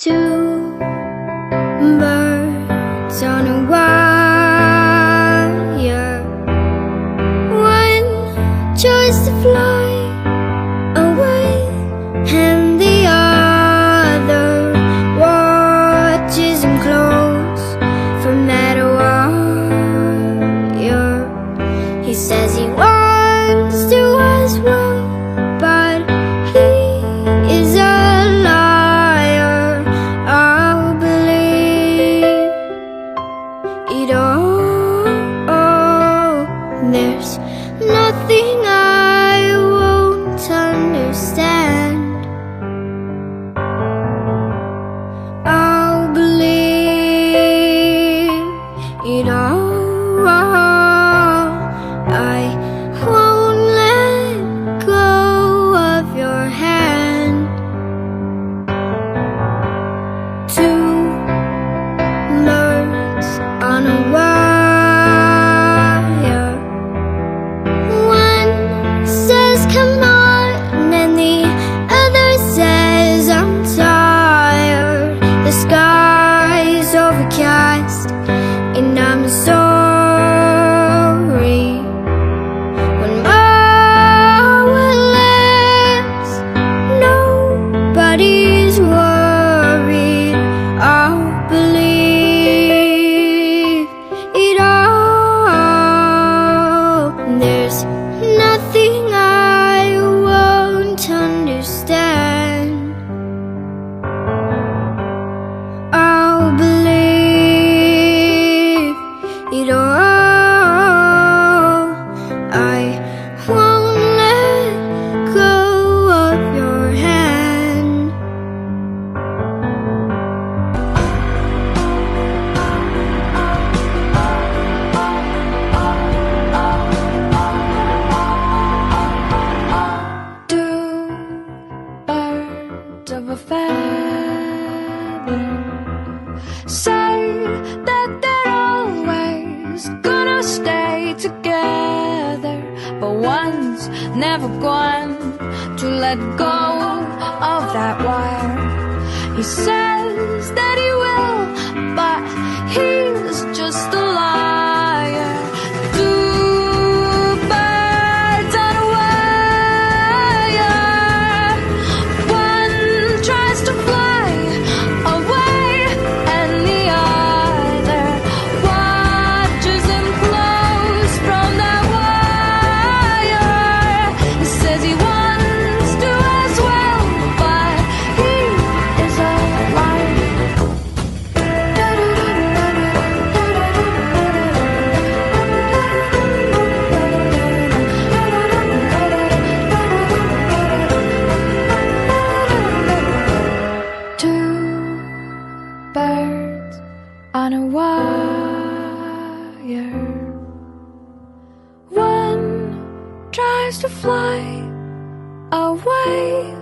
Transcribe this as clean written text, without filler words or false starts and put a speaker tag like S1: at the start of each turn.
S1: Two birds on a wire. One tries to fly away, and the other watches him close from that wire. He says he wants to as well, but he is a liar. I'll believe it all. There's nothing I won't understand. I'll believe it all. I won't let go of your hand. Two birds on a wire. One says come on, and the other says I'm tired. The sky's overcast, and I'm sorry. When our lips, nobody's worried. I'll believe it all. There's nothing I won't understand. I'll believe it all. I won't let go of your hand.
S2: Two birds of a feather say that they're always gonna stay together, but one's never going to let go of that wire. He says that he will, but he's just a liar. Two birds on a wire. One tries to fly away, and the other watches him close from that wire. He says he wants to as well, but he is a liar. Two birds on a wire. One tries to fly away,